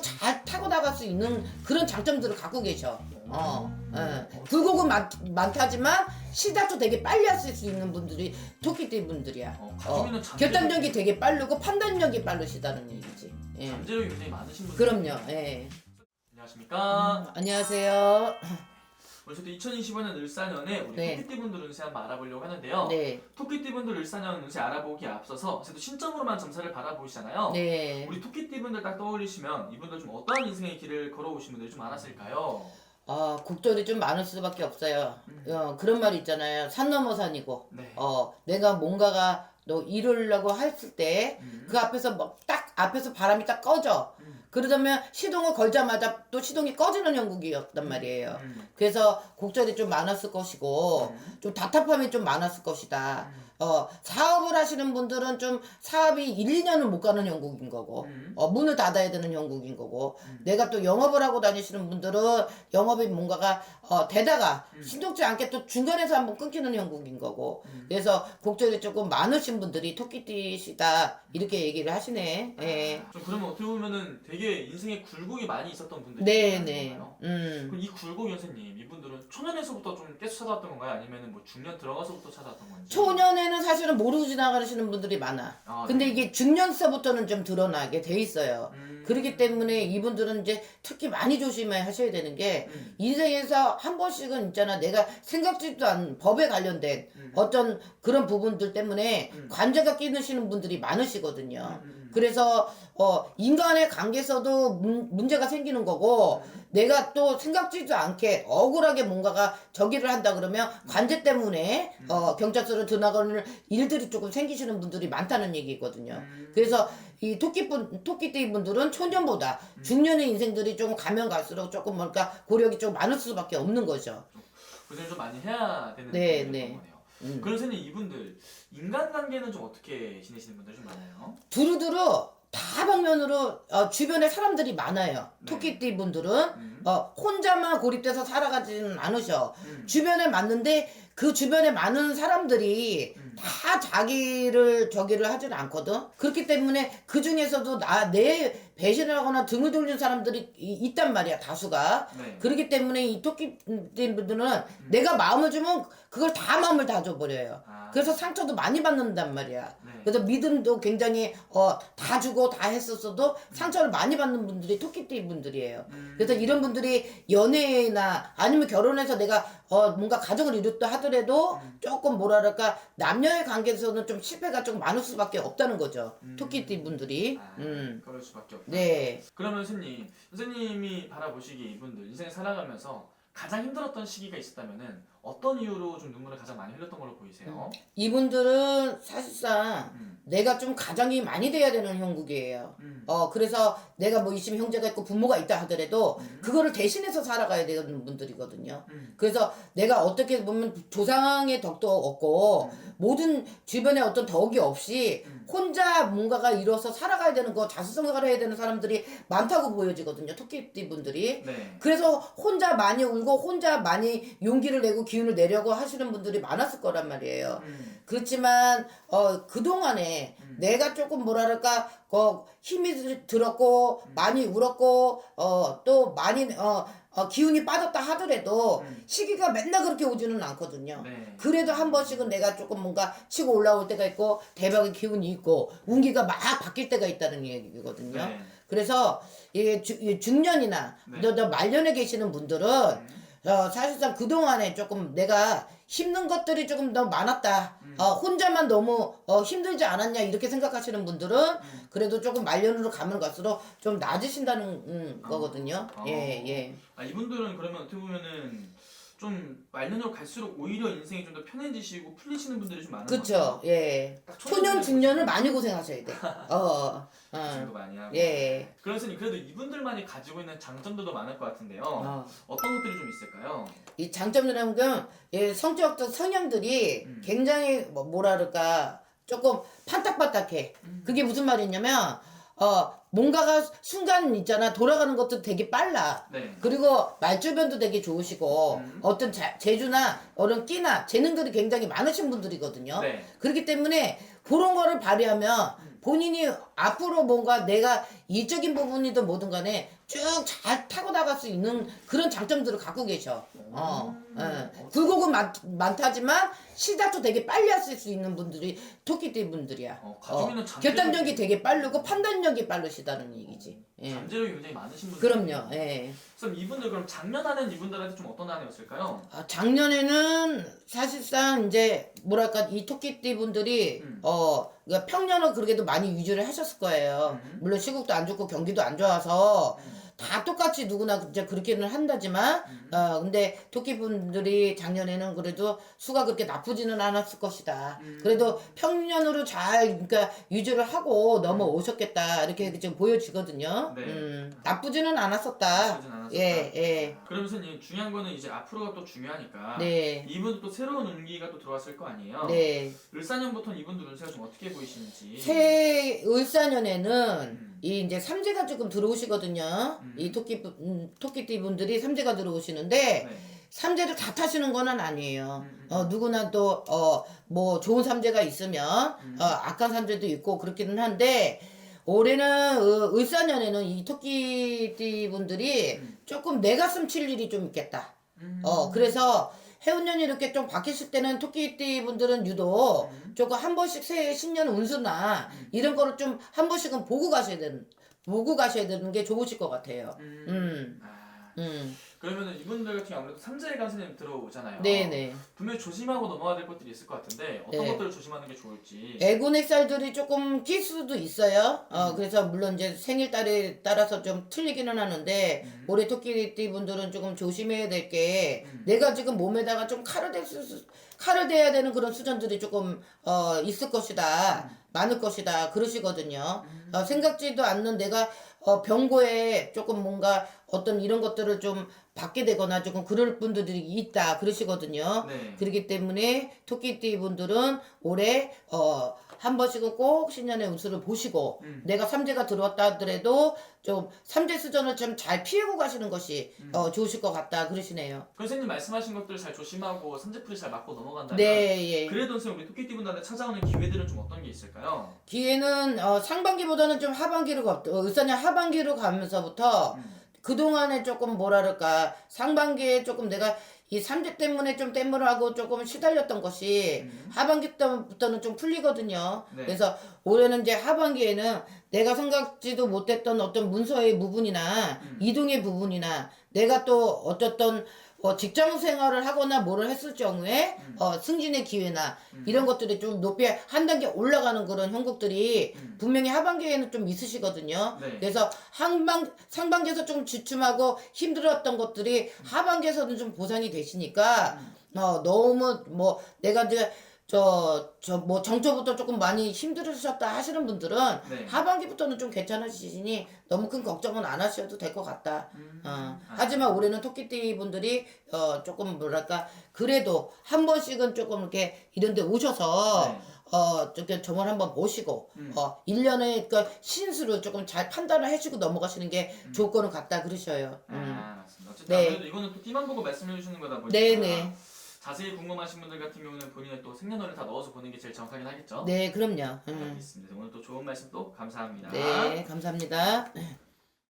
또 잘 타고 나갈 수 있는 그런 장점들을 갖고 계셔. 굴곡은 많다지만 시작도 되게 빨리 하실 수 있는 분들이 토끼띠 분들이야. 가지고 있는 잠재력이- 결단력이 되게 빠르고 판단력이 빠르시다는 얘기지. 예. 잠재력이 굉장히 많으신 분들. 그럼요. 예. 안녕하십니까. 안녕하세요. 오늘 저도 2025년 을사년에 우리 네. 토끼띠분들 운세 한번 알아보려고 하는데요. 네. 토끼띠분들 을사년 운세 알아보기에 앞서서 그래도 신점으로만 점사를 받아보시잖아요. 네. 우리 토끼띠분들 딱 떠올리시면 이분들 좀 어떠한 인생의 길을 걸어오신 분들이 좀 많았을까요? 곡절이 좀 많을 수밖에 없어요. 그런 말이 있잖아요. 산 넘어 산이고. 네. 내가 뭔가가 너 이루려고 했을 때 그 앞에서 뭐 딱 앞에서 바람이 딱 꺼져. 그러다면 시동을 걸자마자 또 시동이 꺼지는 형국이었단 말이에요. 그래서 곡절이 좀 많았을 것이고 좀 답답함이 좀 많았을 것이다. 사업을 하시는 분들은 좀 사업이 1, 2년은 못 가는 형국인 거고 문을 닫아야 되는 형국인 거고 내가 또 영업을 하고 다니시는 분들은 영업이 뭔가가 되다가 신속지 않게 또 중간에서 한번 끊기는 형국인 거고 그래서 곡절이 조금 많으신 분들이 토끼띠시다 이렇게 얘기를 하시네. 예. 좀 그러면 어떻게 보면은 되게 인생에 굴곡이 많이 있었던 분들이 네네. 건가요? 그럼 이 굴곡 선생님 이분들은 초년에서부터 좀 계속 찾아왔던 건가요? 아니면은 뭐 중년 들어가서부터 찾아왔던 건지? 초년에는 사실은 모르고 지나가시는 분들이 많아. 근데 네. 이게 중년서부터는 좀 드러나게 돼 있어요. 그렇기 때문에 이분들은 이제 특히 많이 조심해 하셔야 되는 게 인생에서 한 번씩은 있잖아. 내가 생각지도 않은 법에 관련된 어떤 그런 부분들 때문에 관제가 끼드시는 분들이 많으시거든요. 그래서 인간의 관계에서도 문제가 생기는 거고 내가 또 생각지도 않게 억울하게 뭔가가 저기를 한다 그러면 관제 때문에 경찰서로 드나가는 일들이 조금 생기시는 분들이 많다는 얘기거든요. 그래서 이 토끼띠 분들은 초년보다 중년의 인생들이 좀 가면 갈수록 조금 뭔가 고력이 좀 많을 수밖에 없는 거죠. 고생을 좀 많이 해야 되는 네, 분들이었던 네. 거네요. 그럼 선생님 이분들 인간관계는 좀 어떻게 지내시는 분들 좀 많아요? 두루두루 다방면으로 주변에 사람들이 많아요. 네. 토끼띠 분들은 혼자만 고립돼서 살아가지는 않으셔. 주변에 많는데 그 주변에 많은 사람들이 다 자기를 저기를 하지는 않거든. 그렇기 때문에 그 중에서도 내 배신을 하거나 등을 돌리는 사람들이 있단 말이야, 다수가. 네. 그렇기 때문에 이 토끼띠 분들은 내가 마음을 주면 그걸 다 마음을 다 줘버려요. 그래서 상처도 많이 받는단 말이야. 네. 그래서 믿음도 굉장히 다 주고 다 했었어도 상처를 많이 받는 분들이 토끼띠 분들이에요. 그래서 이런 분들이 연애나 아니면 결혼해서 내가 뭔가 가정을 이뤘다 하더라도 조금 뭐랄까 남녀의 관계에서는 좀 실패가 좀 많을 수밖에 없다는 거죠. 토끼띠 분들이. 그럴 수밖에 없다. 네. 그러면 선생님이 바라보시기에 이분들 인생을 살아가면서 가장 힘들었던 시기가 있었다면은 어떤 이유로 좀 눈물을 가장 많이 흘렸던 걸로 보이세요? 이분들은 사실상 내가 좀 가정이 많이 돼야 되는 형국이에요. 그래서 내가 뭐 있으면 형제가 있고 부모가 있다 하더라도 그거를 대신해서 살아가야 되는 분들이거든요. 그래서 내가 어떻게 보면 조상의 덕도 없고 모든 주변에 어떤 덕이 없이 혼자 뭔가가 이뤄서 살아가야 되는 거 자수성가를 해야 되는 사람들이 많다고 보여지거든요. 토끼띠 분들이. 네. 그래서 혼자 많이 울고 혼자 많이 용기를 내고 기운을 내려고 하시는 분들이 많았을 거란 말이에요. 그렇지만 그동안에 내가 조금 뭐랄까 힘이 들었고 많이 울었고 또 많이 기운이 빠졌다 하더라도 시기가 맨날 그렇게 오지는 않거든요. 네. 그래도 한 번씩은 내가 조금 뭔가 치고 올라올 때가 있고 대박의 기운이 있고 운기가 막 바뀔 때가 있다는 얘기거든요. 네. 그래서 이게 중년이나 네. 너 말년에 계시는 분들은 사실상 그동안에 조금 내가 힘든 것들이 조금 더 많았다. 혼자만 너무 힘들지 않았냐 이렇게 생각하시는 분들은 그래도 조금 말년으로 가면 갈수록 좀 나아지신다는 거거든요. 예. 이분들은 그러면 어떻게 보면은 좀 말년으로 갈수록 오히려 인생이 좀 더 편해지시고 풀리시는 분들이 좀 많은 것 그쵸. 같아요. 예. 딱 초년 중년을 많이 고생하셔야 돼. 고생도 많이 하고. 예. 그럼 선생님 그래도 이분들만이 가지고 있는 장점들도 많을 것 같은데요. 어떤 것들이 좀 있을까요? 이 장점이라는 건 성격적 성향들이 굉장히 뭐랄까 조금 판딱판딱해. 그게 무슨 말이냐면 뭔가가 순간 있잖아 돌아가는 것도 되게 빨라. 네. 그리고 말주변도 되게 좋으시고 어떤 재주나 어떤 끼나 재능들이 굉장히 많으신 분들이거든요. 네. 그렇기 때문에 그런 거를 발휘하면 본인이 앞으로 뭔가 내가 이적인 부분이든 뭐든 간에 쭉 잘 타고 나갈 수 있는 그런 장점들을 갖고 계셔. 굴곡은 많다지만 시작도 되게 빨리 하실 수 있는 분들이 토끼띠 분들이야. 가지고 있는 결단력이 되게 빠르고 판단력이 빠르시다는 얘기지. 예. 잠재력이 굉장히 많으신 분들. 그럼요. 예. 그럼 이분들 그럼 작년 한 해는 이분들한테 좀 어떤 한 해였을까요? 작년에는 사실상 이제 뭐랄까 이 토끼띠 분들이 그러니까 평년을 그렇게도 많이 유지를 하셨을 거예요. 물론 시국도 안 좋고 경기도 안 좋아서 다 똑같이 누구나 이제 그렇게는 한다지만 근데 토끼 분들이 작년에는 그래도 수가 그렇게 나쁘지는 않았을 것이다. 그래도 평년으로 잘 그러니까 유지를 하고 넘어오셨겠다 이렇게 지금 보여지거든요. 네. 나쁘지는 않았었다. 나쁘진 않았었다. 예. 그럼 선생님 중요한 거는 이제 앞으로가 또 중요하니까 네. 이분도 또 새로운 운기가 또 들어왔을 거 아니에요? 네. 을사년부터는 이분들 운세가 좀 어떻게 보이시는지. 새 을사년에는 이 이제 삼재가 조금 들어오시거든요. 이 토끼띠 분들이 삼재가 들어오시는데 네. 삼재를 다 타시는 거는 아니에요. 누구나 또 뭐 좋은 삼재가 있으면 악한 삼재도 있고 그렇기는 한데 올해는 을사년에는 이 토끼띠 분들이 조금 내 가슴 칠 일이 좀 있겠다. 그래서 해운년이 이렇게 좀 바뀌실 때는 토끼띠 분들은 유독 조금 한 번씩 새해 신년 운수나 이런 거를 좀 한 번씩은 보고 가셔야 되는 게 좋으실 것 같아요. 그러면은 이분들 같은 경우 아무래도 삼재가 선생님 들어오잖아요. 네네. 분명히 조심하고 넘어가야 될 것들이 있을 것 같은데 어떤 네. 것들을 조심하는 게 좋을지. 애군액살들이 조금 낄 수도 있어요. 그래서 물론 이제 생일달에 따라서 좀 틀리기는 하는데 올해 토끼띠 분들은 조금 조심해야 될 게 내가 지금 몸에다가 좀 칼을 대야 되는 그런 수전들이 조금 있을 것이다. 많을 것이다. 그러시거든요. 생각지도 않는 내가 병고에 조금 뭔가 어떤 이런 것들을 좀 받게 되거나 조금 그럴 분들이 있다. 그러시거든요. 네. 그렇기 때문에 토끼띠 분들은 올해 한 번씩은 꼭 신년의 운수를 보시고 내가 삼재가 들어왔다 하더라도 좀 삼재 수전을 좀 잘 피하고 가시는 것이 좋으실 것 같다 그러시네요. 선생님 말씀하신 것들 잘 조심하고 삼재풀이 잘 맞고 넘어간다면 네, 예. 그래도 선생님 우리 토끼띠 분들한테 찾아오는 기회들은 좀 어떤 게 있을까요? 기회는 상반기보다는 좀 하반기로 을사년 하반기로 가면서부터 그동안에 조금 뭐랄까 상반기에 조금 내가 이 삼재 때문에 좀 땜을 하고 조금 시달렸던 것이 하반기 때부터는 좀 풀리거든요. 네. 그래서 올해는 이제 하반기에는 내가 생각지도 못했던 어떤 문서의 부분이나 이동의 부분이나 내가 또 어쨌든 직장 생활을 하거나 뭐를 했을 경우에 승진의 기회나 이런 것들이 좀 높이 한 단계 올라가는 그런 형국들이 분명히 하반기에는 좀 있으시거든요. 네. 그래서 상반기에서 좀 주춤하고 힘들었던 것들이 하반기에서는 좀 보상이 되시니까 너무 뭐 내가 이제 뭐 정초부터 조금 많이 힘들으셨다 하시는 분들은 네. 하반기부터는 좀 괜찮으시니 너무 큰 걱정은 안 하셔도 될 것 같다. 하지만 올해는 토끼띠 분들이 조금 뭐랄까 그래도 한 번씩은 조금 이렇게 이런 데 오셔서 저렇게 점을 한번 보시고 1년에 그러니까 신수를 조금 잘 판단을 해주고 넘어가시는 게 좋을 거는 같다 그러셔요. 맞습니다. 어쨌든 네. 아무래도 이거는 또 띠만 보고 말씀해 주시는 거다 보니까 네네. 자세히 궁금하신 분들 같은 경우는 본인의 또 생년월일 다 넣어서 보는 게 제일 정확하긴 하겠죠? 네, 그럼요. 알겠습니다. 오늘 또 좋은 말씀 또 감사합니다. 네, 감사합니다.